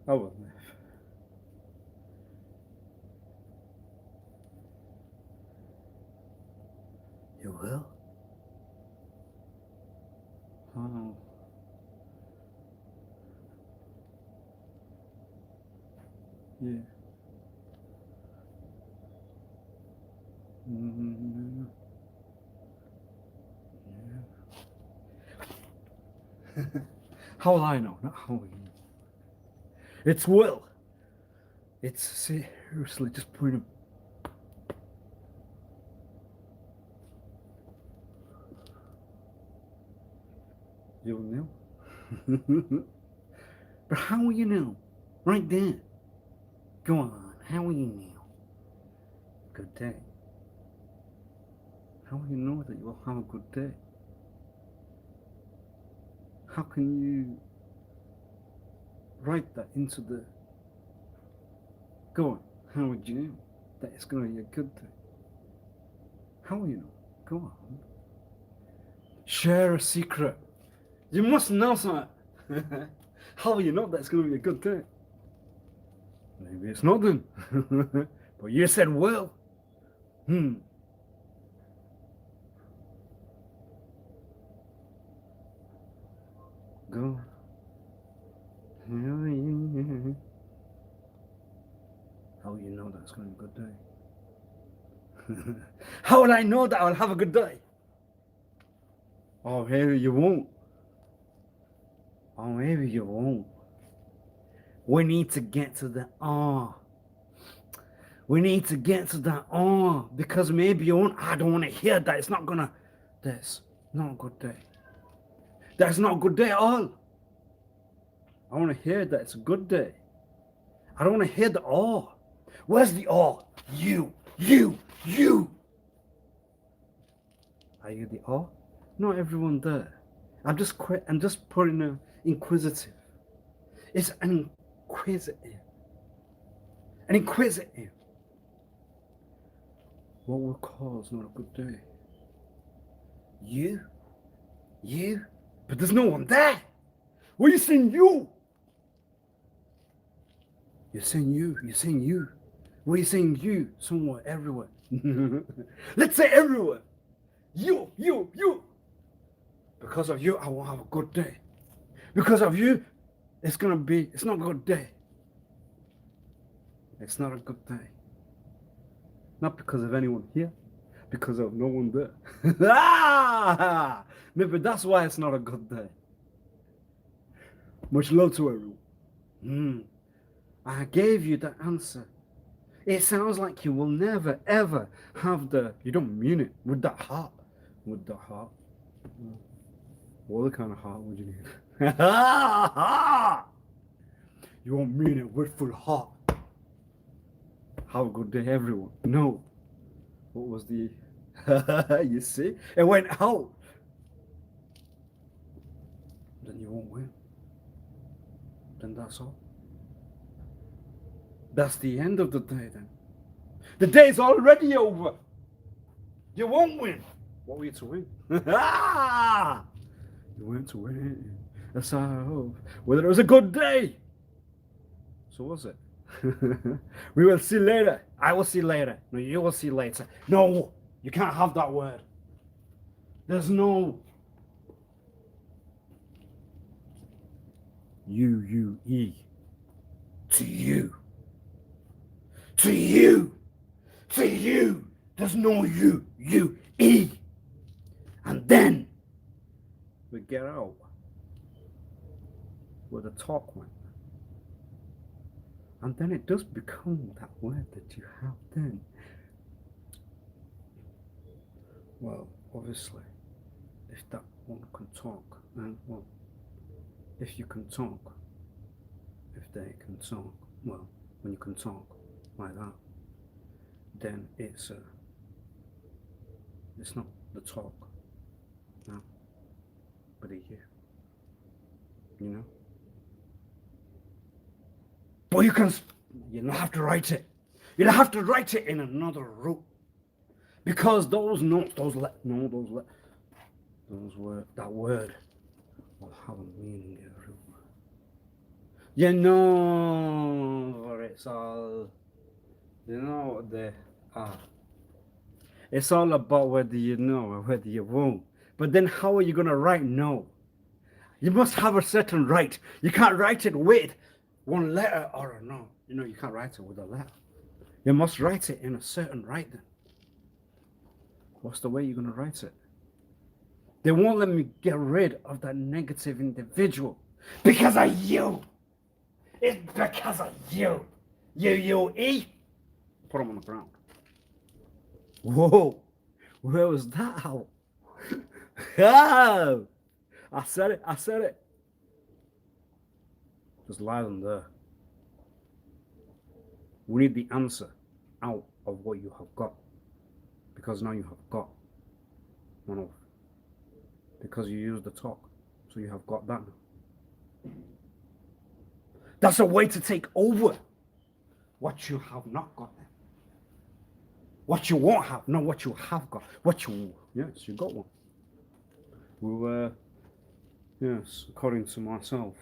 Oh well. You will? Oh. Yeah. Mm-hmm. Yeah. How will I know? Not how will you? It's will. It's seriously just putting a... You'll know. But how will you know? Right there. Go on. How will you know? Good day. How will you know that you'll have a good day? How can you write that into the... Go on. How would you know that it's going to be a good day? How will you know? Go on. Share a secret. You must know something. How will you know that it's going to be a good day? Maybe it's not then. But you said will. Go. How will you know that it's going to be a good day? How will I know that I'll have a good day? Oh, maybe you won't. Oh, maybe you won't. We need to get to the We need to get to that because maybe you won't. I don't want to hear that. It's not gonna. That's not a good day. That's not a good day at all. I want to hear that it's a good day. I don't want to hear the Where's the You. Are you the Not everyone there. I'm just putting an inquisitive. It's an inquisitive. An inquisitive. What will cause not a good day? You? But there's no one there. What are you saying, you? You're saying you. What are you saying, you? Somewhere, everywhere. Let's say everywhere. You. Because of you, I won't have a good day. Because of you, it's not a good day. It's not a good day. Not because of anyone here, because of no one there. Maybe that's why it's not a good day. Much love to everyone. I gave you the answer. It sounds like you will never, ever have you don't mean it with that heart. With that heart. What other kind of heart would you need? You won't mean it with full heart. Have a good day, everyone. No. What was the... You see? It went out. Then you won't win. Then that's all. That's the end of the day then. The day's already over. You won't win. What were you to win? You went to win. That's how I hope. Whether it was a good day. So was it? We will see later. I will see later. No, you will see later. No, you can't have that word. There's no U-U-E. To you. To you. To you. There's no U-U-E. And then we get out where the talk went. And then it does become that word that you have then. Well, obviously, if that one can talk, and well, if you can talk, if they can talk, well, when you can talk like that, then it's not the talk, no, but a you know. But you'll have to write it. You'll have to write it in another route, because those notes, that word will have a meaning everywhere. You know what it's all. You know what they are. It's all about whether you know or whether you won't. But then how are you going to write no? You must have a certain right. You can't write it with one letter or a no. You know, you can't write it with a letter. You must write it in a certain right then. What's the way you're going to write it? They won't let me get rid of that negative individual because of you. It's because of you. You. Put him on the ground. Whoa. Where was that out? Oh, I said it. Just lie them there. We need the answer out of what you have got. Because now you have got one of. Because you used the talk. So you have got that now. That's a way to take over what you have not got then. What you won't have, not what you have got. Yes, you got one. We were, yes, according to myself,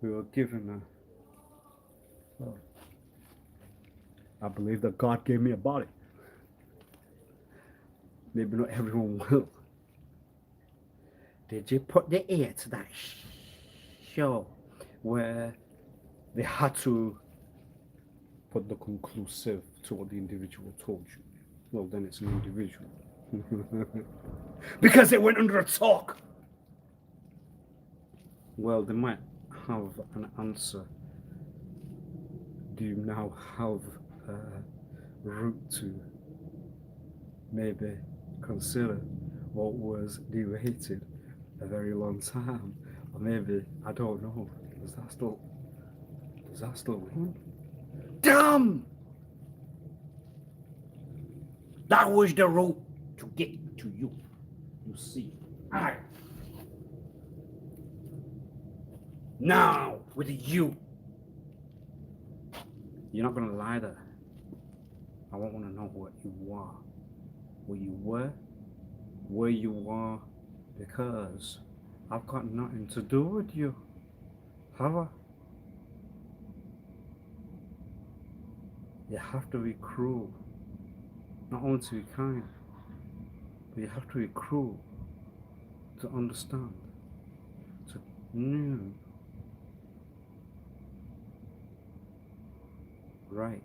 we were given I believe that God gave me a body. Maybe not everyone will. Did you put the ear to that show where they had to put the conclusive to what the individual told you? Well, then it's an individual. Because it went under a talk. Well, they might have an answer. Do you now have a route to maybe consider what was debated a very long time? Or maybe, I don't know, does that still win? Damn! That was the route to get to you. You see. Alright. Now, with you. You're not gonna lie there. I won't want to know what you are. What you were. Where you are. Because I've got nothing to do with you. Have I? You have to be cruel. Not only to be kind, but you have to be cruel to understand. To know. Right.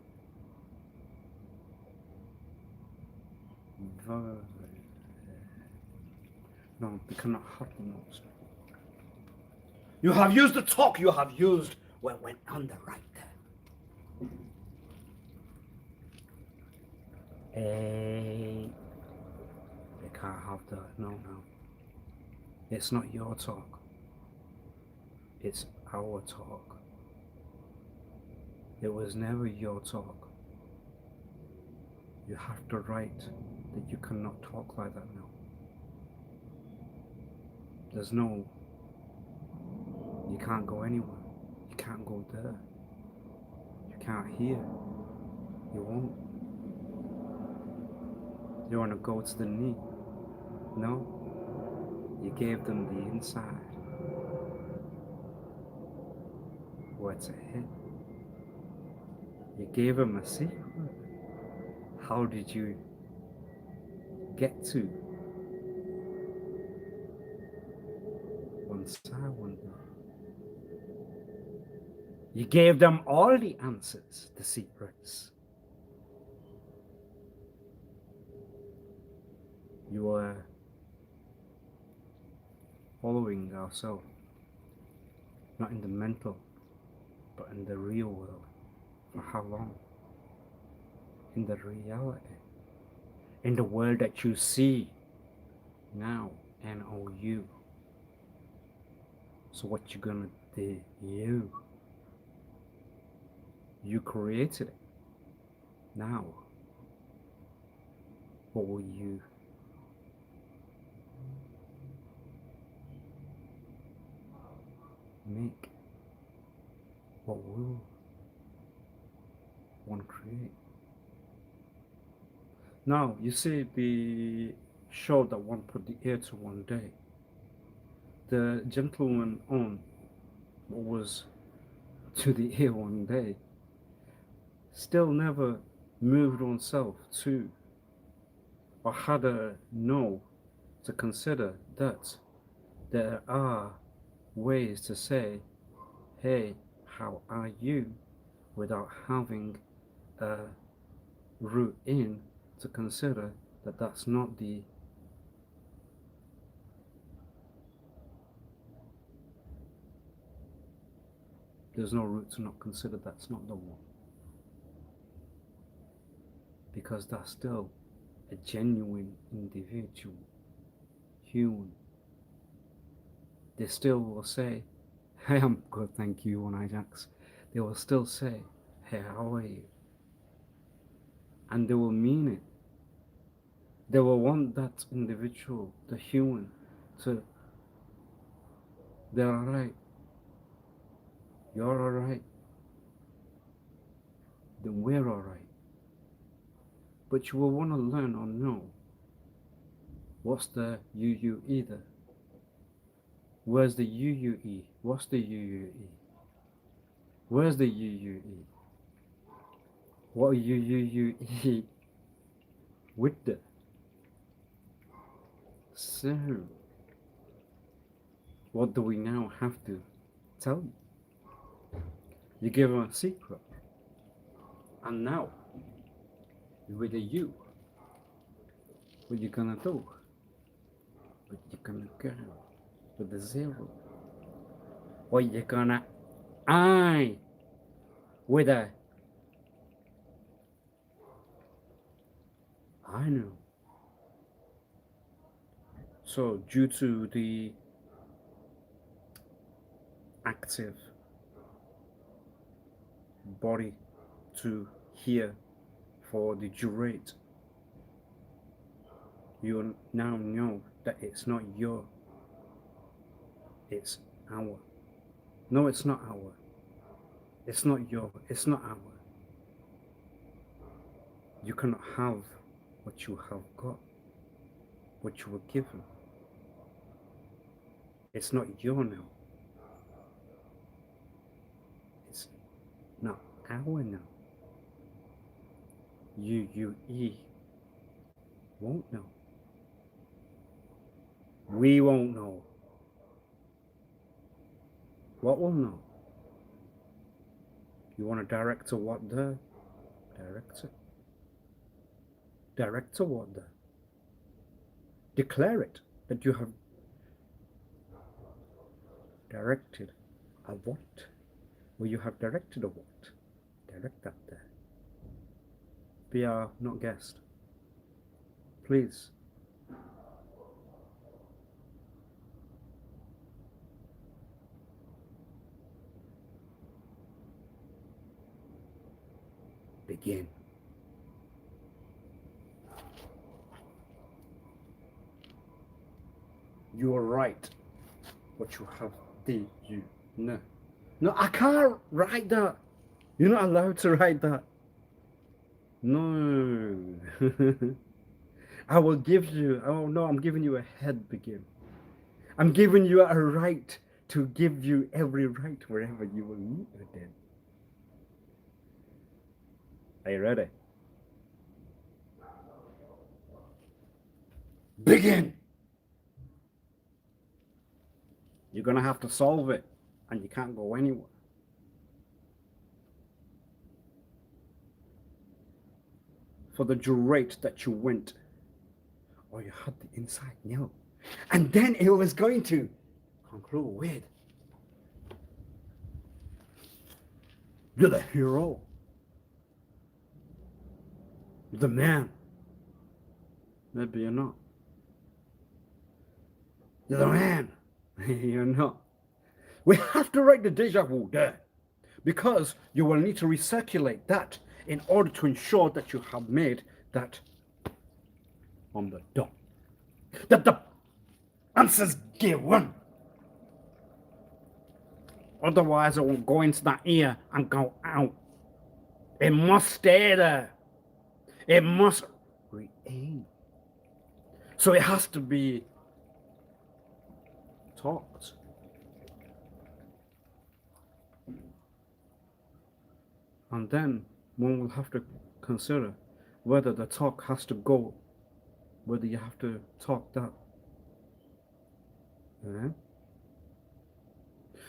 No, they cannot have the notes. You have used the talk, you have used what went on the right there. Hey, they can't have that. No. It's not your talk. It's our talk. It was never your talk. You have to write that you cannot talk like that now. There's no, you can't go anywhere. You can't go there. You can't hear. You won't. You want to go to the knee. No. You gave them the inside. Where to hit. You gave them a secret. How did you get to one side one day? You gave them all the answers, the secrets. You were following ourselves, not in the mental, but in the real world. For how long? In the reality, in the world that you see now, NOU. So what you gonna do? You created it. Now, what will you make? What will one create? Now, you see the show that one put the air to one day. The gentleman on what was to the air one day still never moved oneself to or had a no to consider that there are ways to say, hey, how are you, without having a root in to consider that that's not the there's no root to not consider that's not the one, because that's still a genuine individual human. They still will say, hey, I'm good, thank you, when I ask. They will still say, hey, how are you? And they will mean it. They will want that individual, the human, to, they're alright, you're alright, then we're alright. But you will want to learn or know what's the you either. Where's the UUE? What's the UUE? Where's the UUE? What UUE with the? So, what do we now have to tell you? You give them a secret. And now, with the you, what you gonna do? What you gonna go with the zero? What you gonna I with a I know. So due to the active body to hear for the durate, you now know that it's not your, it's our. No, it's not our. It's not your, it's not our. You cannot have what you have got, what you were given. It's not your now. It's not our now. You won't know. We won't know. What will know? You want to direct to what the? Direct it. Direct to what the? Declare it that you have directed a what? Well, you have directed a what? Direct that there. Be our not guest. Please. Begin. You are right. What you have, did you? No. No, I can't write that. You're not allowed to write that. No. I will give you, oh no, I'm giving you a head begin. I'm giving you a right to give you every right wherever you will meet with them. Are you ready? Begin! You're gonna have to solve it, and you can't go anywhere. For the durate that you went, or you had the inside no. And then it was going to conclude with, you're the hero. the man. Maybe you're not. You're the man. You're not. We have to write the deja vu there, because you will need to recirculate that in order to ensure that you have made that on the dot. That the answer's given. Otherwise, it will go into that ear and go out. It must stay there. It must remain. So it has to be talked. And then one will have to consider whether the talk has to go, whether you have to talk that. Yeah?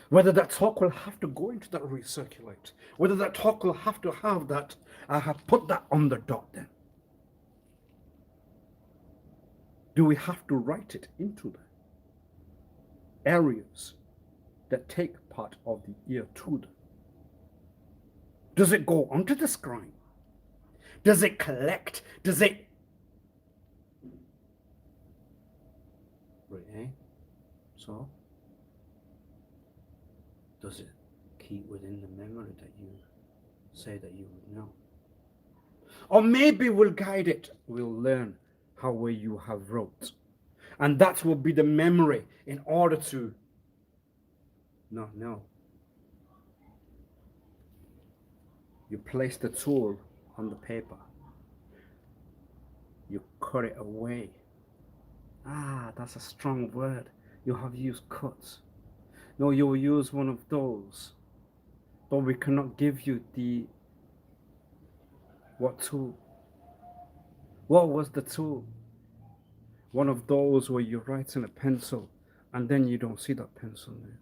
Whether that talk will have to go into that recirculate. Whether that talk will have to have that, I have put that on the dot then. Do we have to write it into the areas that take part of the ear to them? Does it go onto the screen? Does it collect? Does it? Right, So? Does it keep within the memory that you say that you would know? Or maybe we'll guide it. We'll learn how well you have wrote. And that will be the memory in order to not know. You place the tool on the paper. You cut it away. Ah, that's a strong word. You have used cuts. No, you will use one of those. But we cannot give you the... What tool? What was the tool? One of those where you write in a pencil and then you don't see that pencil there.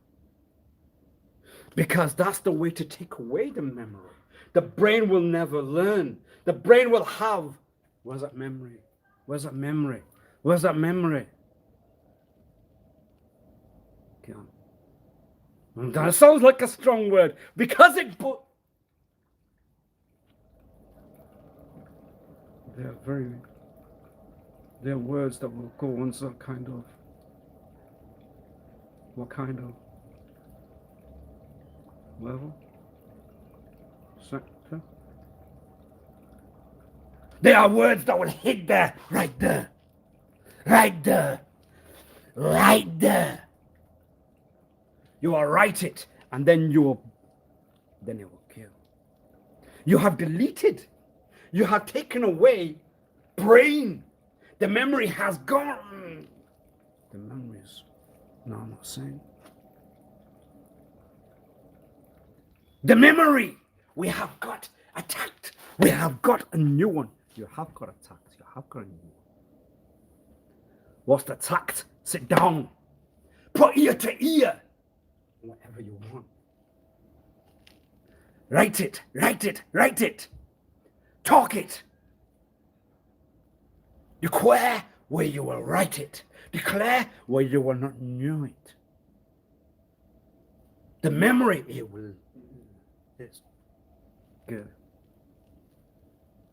Because that's the way to take away the memory. The brain will never learn. The brain will have... Where's that memory? Where's that memory? Where's that memory? Okay. And that sounds like a strong word because it put... They're words that will go on some kind of... What kind of level? Sector? They are words that will hit there, right there, right there, right there. You will write it, and then it will kill. You have deleted. You have taken away brain. The memory has gone. The memories. No, I'm not saying. The memory we have got attacked. We have got a new one. You have got attacked. You have got a new one. What's attacked? Sit down. Put ear to ear. Whatever you want. Write it. Write it. Write it. Talk it. Declare where you will write it. Declare where you will not know it. The memory, it will. It's good.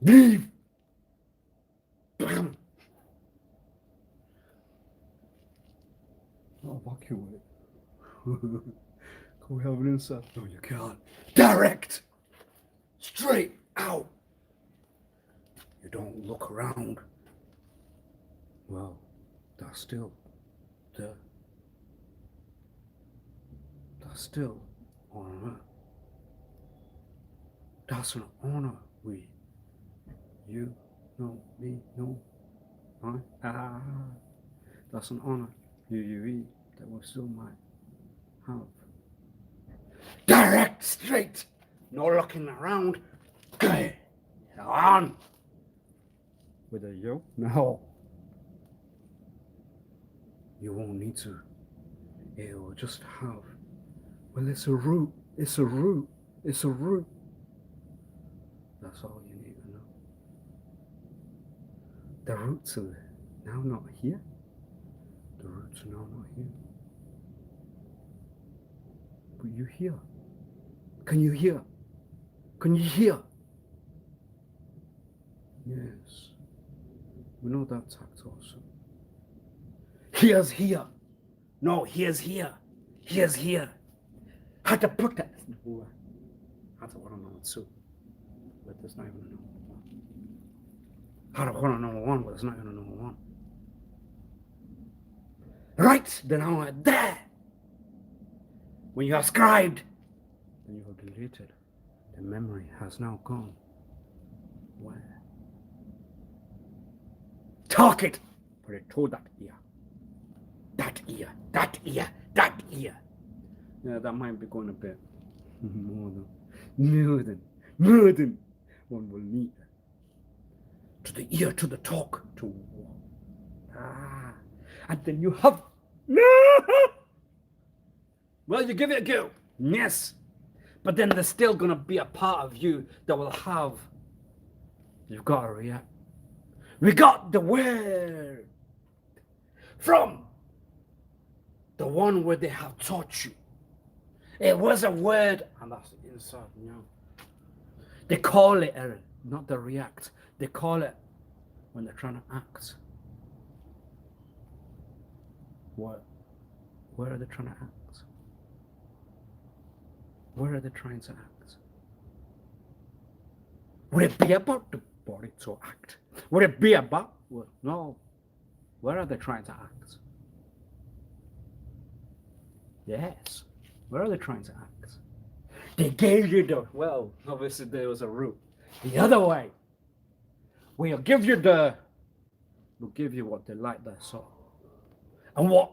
Leave. Bam. I'll walk you away. Can we have an insert? No, you can't. Direct. Straight out. You don't look around. Well, that's still there. That's still honor. That's an honor. You, no, me, no, I. That's an honor. You, that we still might have. Direct, straight. No looking around. Okay. On. With a yo? No. You won't need to. It will just have. Well, it's a root. It's a root. It's a root. That's all you need to know. The roots are now not here. The roots are now not here. But you hear. Can you hear? Can you hear? Yes. We know that tact also. Here's here. No, here's here. Here's here. How to put that? How to want to know too. But there's not even a number one. How to want to number one, but there's not even a number one. Right, then I'm like there. When you have scribed, then you have deleted. The memory has now gone. Where? Talk it! Put it to that ear. That ear. That ear. That ear. Yeah, that might be going a bit more than one will need. To the ear, to the talk, to and then you have well, you give it a go. Yes. But then there's still gonna be a part of you that will have you've got to react. We got the word from the one where they have taught you. It was a word, and that's inside, They call it, not the react. They call it when they're trying to act. What? Where are they trying to act? Where are they trying to act? Would it be about the body to act? Would it be about? Well, no. Where are they trying to act? Yes. Where are they trying to act? They gave you the, well, obviously there was a route. The other way. We'll give you what they like, that sort. And what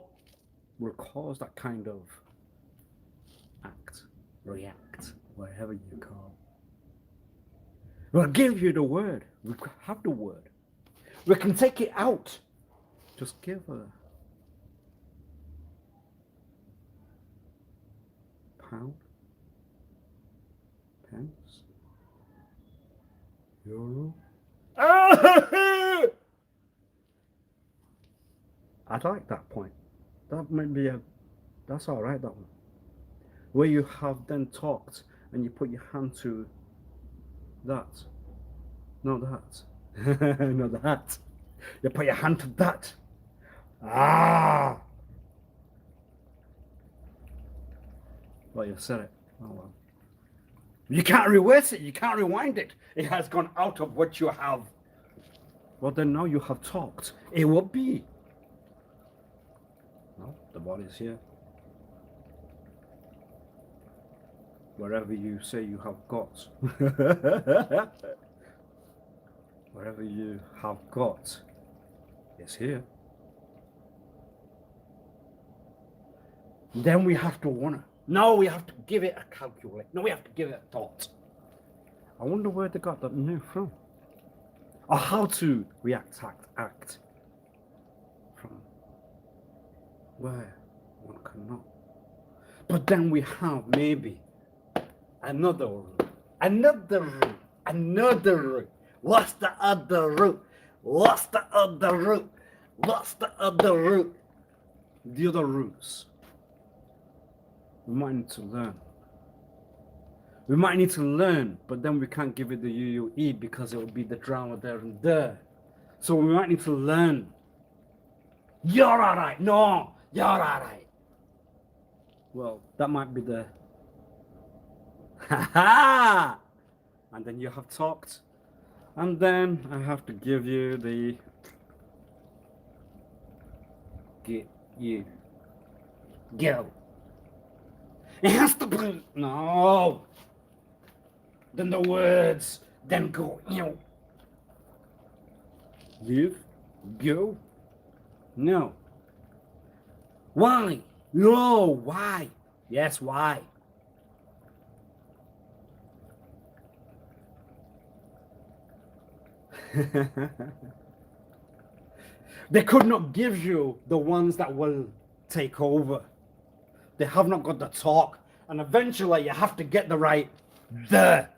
will cause that kind of act, react, whatever you call. We'll give you the word. We have the word. We can take it out. Just give a pound, pence, euro. I'd like that point. That might be that's all right, that one. Where you have then talked and you put your hand to that. Not that. Not that. You put your hand to that. Well, you said it. Oh well. You can't reverse it. You can't rewind it. It has gone out of what you have. Well, then now you have talked. It will be. No, the body's here. Wherever you say you have got. Wherever you have got is here. Then we have to wanna. No, we have to give it a calculate. No, we have to give it a thought. I wonder where they got that new from. Or how to react, act. From where one cannot. But then we have maybe another route. Another route. What's the other route? What's the other route? What's the other route? The other routes. We might need to learn. We might need to learn, but then we can't give it the UUE because it will be the drama there and there. So we might need to learn. You're alright. No, you're alright. Well, that might be the ha. And then you have talked. And then I have to give you the get you. Go. It has to be no. Then the words then go, Live, go. No. Why? No, why? Yes, why? They could not give you the ones that will take over. They have not got the talk. And eventually you have to get the right there.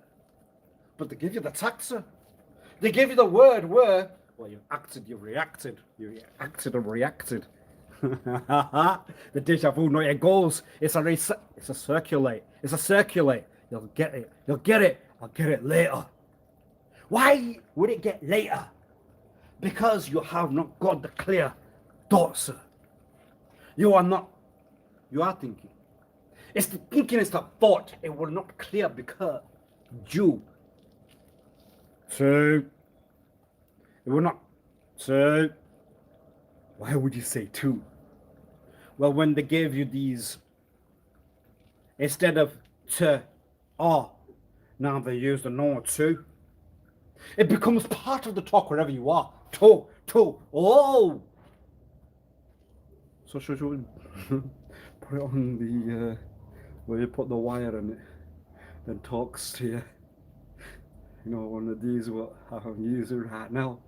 But they give you the taxa. They give you the word where, well, you acted, you reacted. You acted and reacted. The deja vu, no, it goes. It's a circulate. It's a circulate. You'll get it. You'll get it. I'll get it later. Why would it get later? Because you have not got the clear thought, sir. You are thinking. It's the thinking, it's the thought. It will not clear because you. So, it will not. So, why would you say two? Well, when they gave you these, instead of to, now they use the normal two. It becomes part of the talk wherever you are. To, oh. So should we put it on the, where you put the wire in it, then talks to you. You know, one of these what I'm using right now.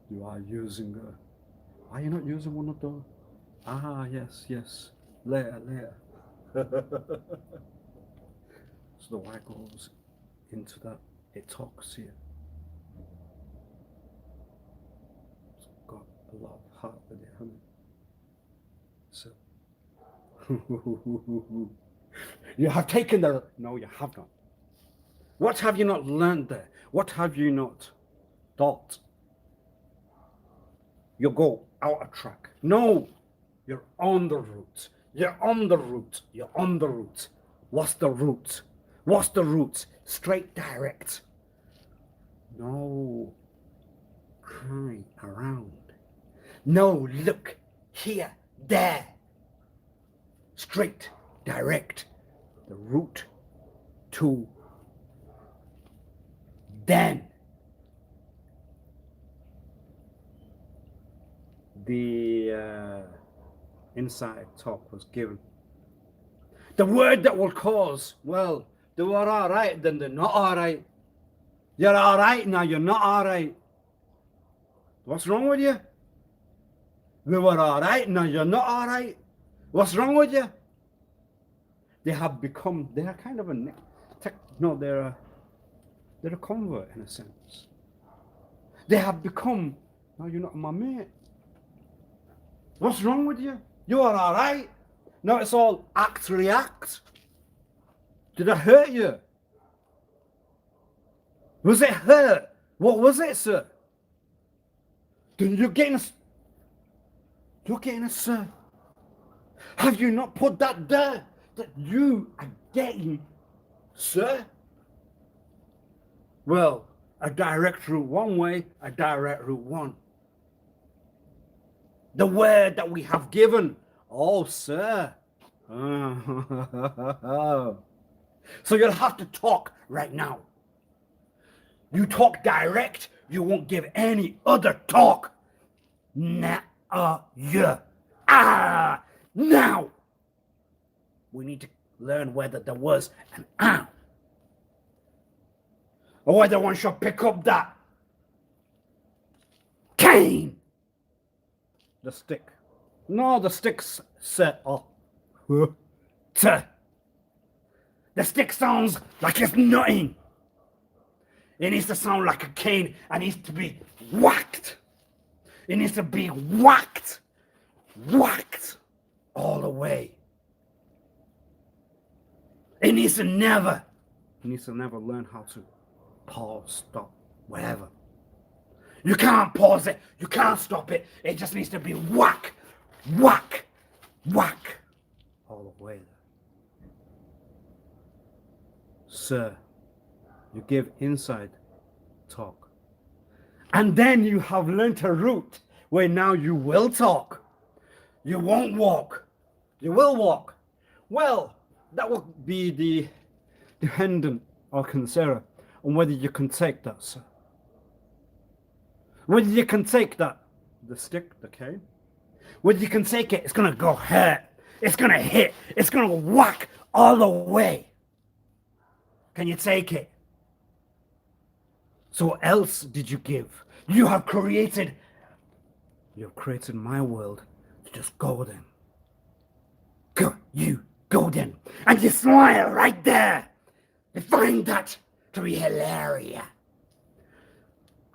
You are using why are you not using one of those? Yes. Later. So the wire goes into that, it talks to you. It's got a lot of heart with it, hasn't it? So you have taken no, you have not. What have you not learned there? What have you not thought? You go out of track. No, you're on the route. You're on the route. What's the route? Straight, direct. No, hang around. No, look, here, there. Straight, direct. The route to then. The inside talk was given. The word that will cause, well, they were all right, then they're not all right. You're all right now, you're not all right. What's wrong with you? They were all right, now you're not all right. What's wrong with you? They are kind of they're a convert in a sense. They have become, now you're not my mate. What's wrong with you? You are all right. Now it's all act, react. Did I hurt you? Was it hurt? What was it, sir? Then you're getting a sir. Have you not put that there? That you are getting, sir? Well, a direct route one way, a direct route one. The word that we have given. Oh, sir. So you'll have to talk right now. You talk direct, you won't give any other talk. Now. We need to learn whether there was an or whether one shall pick up that cane. The stick. No, the stick's set off. The stick sounds like it's nothing. It needs to sound like a cane and needs to be whacked. It needs to be whacked all the way. It needs to never learn how to pause, stop, whatever. You can't pause it, you can't stop it. It just needs to be whack all the way there. Sir, you give inside talk. And then you have learnt a route where now you will talk. You won't walk. You will walk. Well, that will be the dependent or consider on whether you can take that, sir. Whether you can take that, the stick, the cane, whether you can take it, it's going to go hurt. It's going to hit. It's going to whack all the way. Can you take it? So what else did you give? You have created my world to just go then. Go then. And you smile right there. You find that to be hilarious.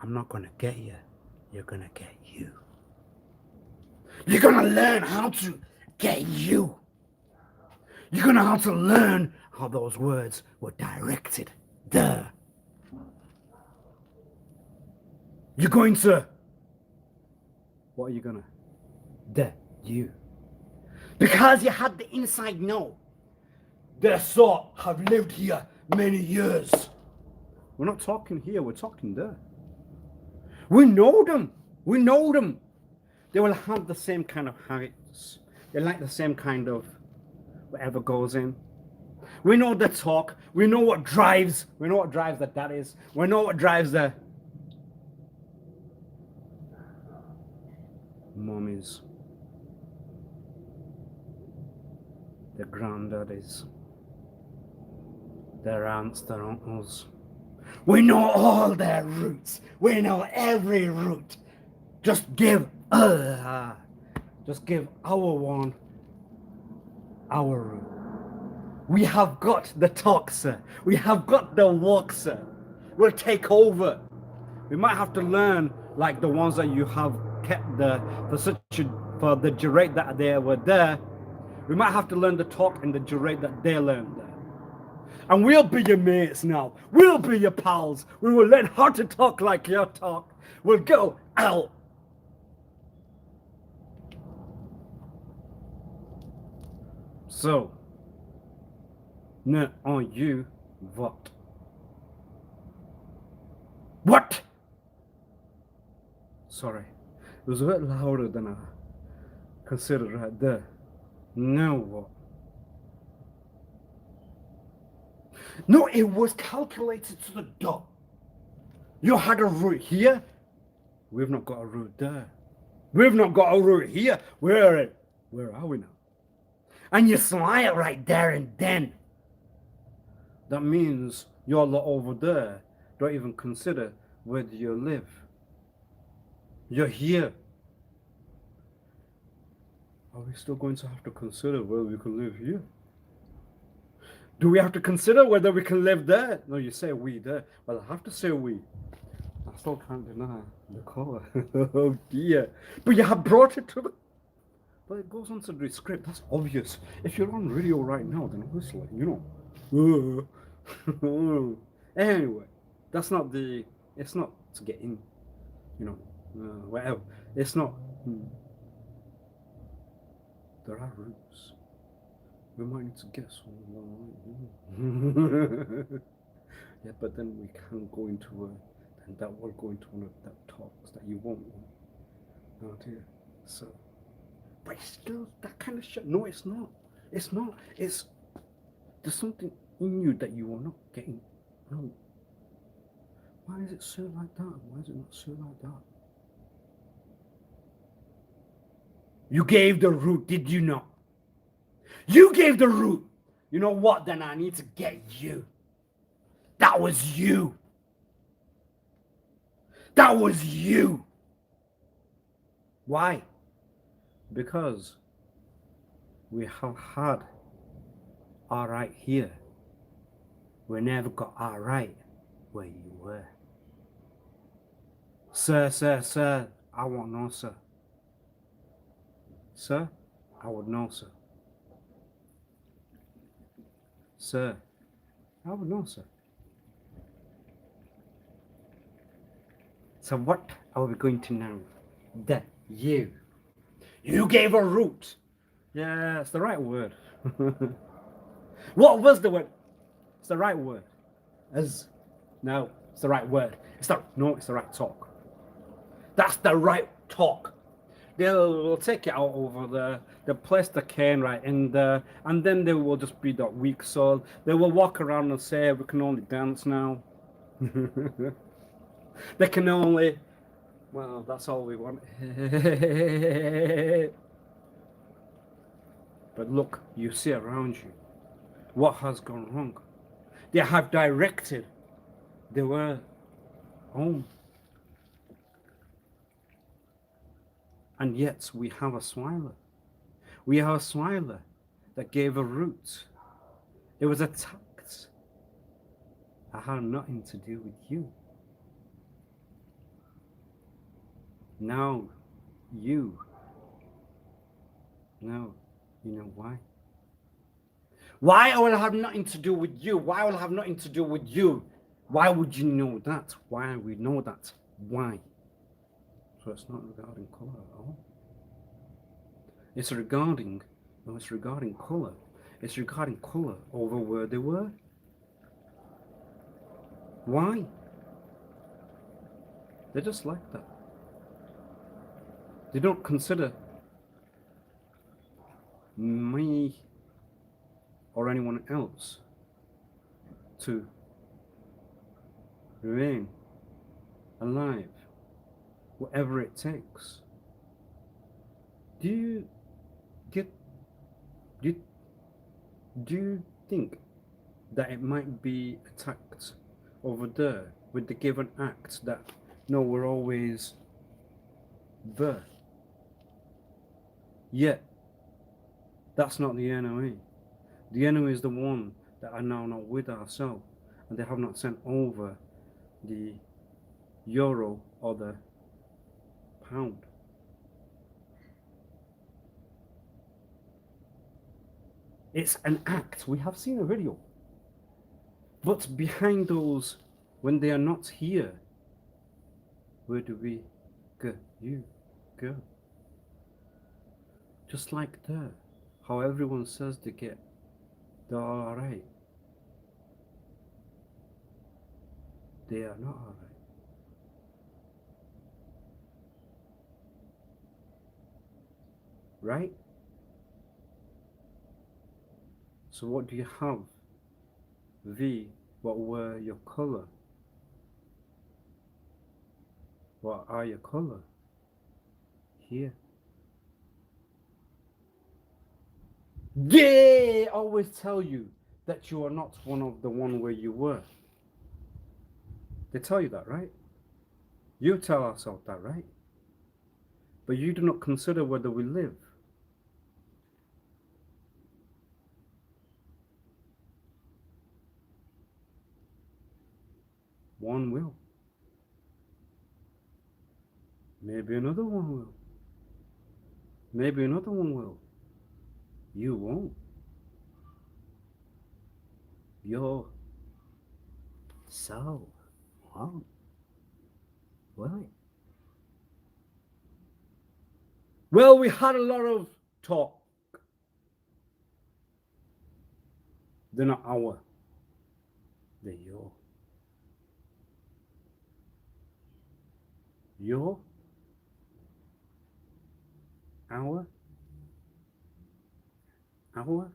I'm not going to get you. You're going to get you. You're going to learn how to get you. You're going to have to learn how those words were directed there. You're going to. What are you gonna? You. Because you had the inside know. Their sort have lived here many years. We're not talking here, we're talking there. We know them. We know them. They will have the same kind of habits. They like the same kind of whatever goes in. We know the talk. We know what drives. We know what drives the daddies. We know what drives the mummies. The granddaddies. Their aunts, their uncles. We know all their roots. We know every root. Just give our one our root. We have got the talk, sir. We have got the walk, sir. We'll take over. We might have to learn like the ones that you have kept for the duration that they were there. We might have to learn the talk and the duration that they learned there. And we'll be your mates now. We'll be your pals. We will learn how to talk like your talk. We'll go out. So, now on you, what? What? Sorry, it was a bit louder than I considered right there. Now what? No, it was calculated to the dot. You had a route here. We've not got a route there. We've not got a route here. Where are we now? And you smile right there and then. That means your lot over there don't even consider where do you live. You're here. Are we still going to have to consider whether we can live here? Do we have to consider whether we can live there? No, you say we there. Well, I have to say we. I still can't deny the colour. Oh dear. But you have brought it to the... But it goes on to the script. That's obvious. If you're on radio right now, then obviously, you know. Anyway, that's not the... It's not to get in, you know, whatever. It's not... There are roots. We might need to get some. Yeah, but then we can go into and that will go into one of that talks that you won't want. Oh dear. So, but it's still that kind of shit. No, it's not. It's not. It's there's something in you that you are not getting. No. Why is it so like that? Why is it not so like that? You gave the root, did you not? You gave the root. You know what? Then I need to get you. That was you. That was you. Why? Because we have had our right here. We never got our right where you were. Sir, I won't know, sir. Sir, I would know, sir. Sir, I would know, sir. So what are we going to know? That you gave a root. Yeah, it's the right word. What was the word? It's the right word. No, it's the right word. It's the right talk. That's the right talk. They'll take it out over there. They'll place the cane right in there, and then they will just be that weak soul. They will walk around and say, "We can only dance now." They can only. Well, that's all we want. But look, you see around you, what has gone wrong? They have directed. They were home. And yet we have a smiler. We have a smiler that gave a root. It was attacked. I had nothing to do with you. Now, you know why? Why I will have nothing to do with you? Why will I have nothing to do with you? Why would you know that? Why we know that? Why? So it's not regarding colour at all. It's regarding colour. It's regarding colour over where they were. Why? They're just like that. They don't consider me or anyone else to remain alive, whatever it takes. Do you get? Do you think that it might be attacked over there with the given act that no, we're always there? Yet that's not the enemy. The enemy is the one that are now not with ourselves, and they have not sent over the euro or the pound. It's an act. We have seen a video. But behind those, when they are not here, where do we go? You go. Just like there, how everyone says they're alright. They are not alright. Right? So what do you have? V, what were your colour? What are your colour? Here. They always tell you that you are not one of the one where you were. They tell you that, right? You tell ourselves that, right? But you do not consider whether we live. One will. Maybe another one will. Maybe another one will. You won't. Your soul won't. Will it? Well, we had a lot of talk. They're not our. They're your. Your. Our. Our.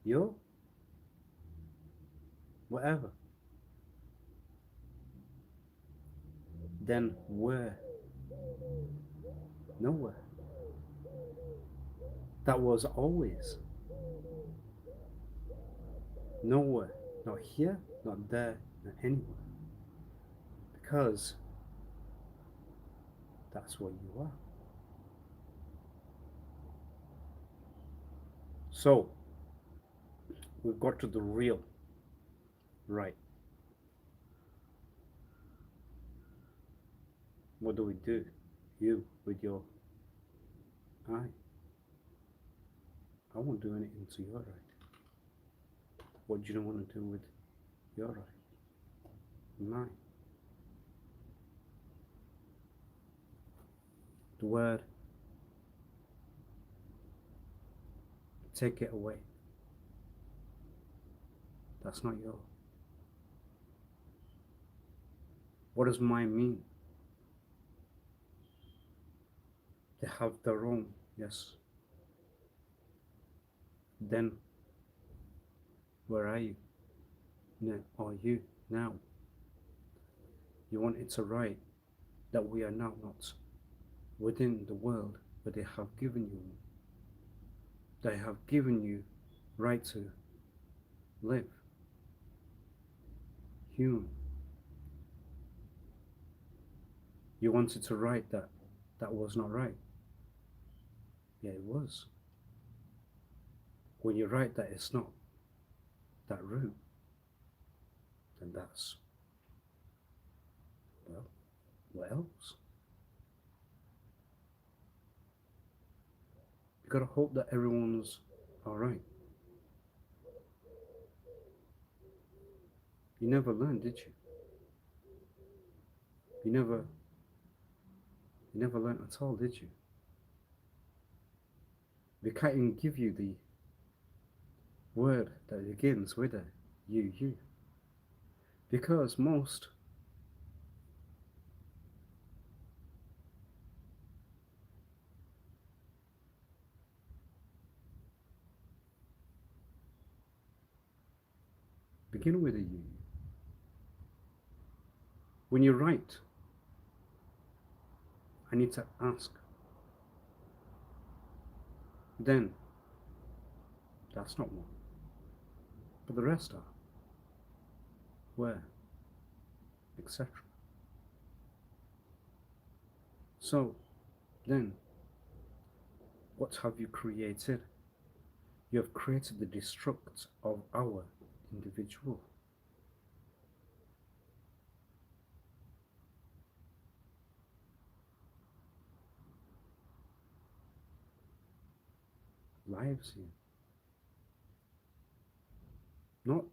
Your. Whatever. Then where? Nowhere. That was always. Nowhere. Not here, not there, not anywhere. Because that's what you are. So, we've got to the real. Right. What do we do? You with your eye. I won't do anything to your right. What do you want to do with your right? Mine. The word. Take it away. That's not yours. What does mine mean? They have their own, yes. Then, where are you? Now, are you now? You want it to write that we are now not within the world, but they have given you. They have given you right to live. Human. You wanted to write that. That was not right. Yeah, it was. When you write that it's not that route, then that's, well, what else? You gotta hope that everyone's alright. You never learned, did you? You never You never learnt at all, did you? We can't even give you the word that begins with a you. Because most begin with a you. When you write, I need to ask. Then, that's not one. But the rest are. Where? Etc. So, then, what have you created? You have created the destruct of our individual. Lives here. Not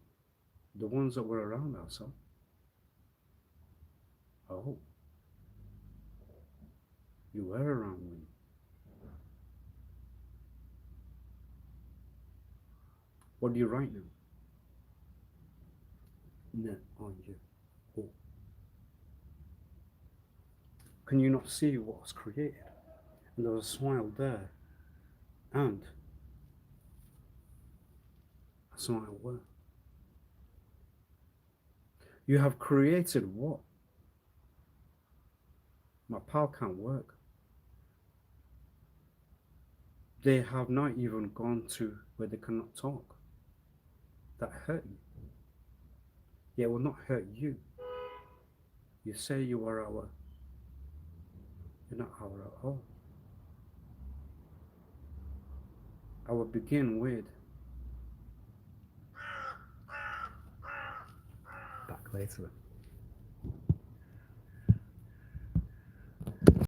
the ones that were around ourselves. Oh, you were around when. What do you write now? Ne on you. Oh. Can you not see what was created? And there was a smile there, and a smile where. You have created what? My pal can't work. They have not even gone to where they cannot talk. That hurt you. Yeah, it will not hurt you. You say you are our. You're not our at all. I will begin with. Back later.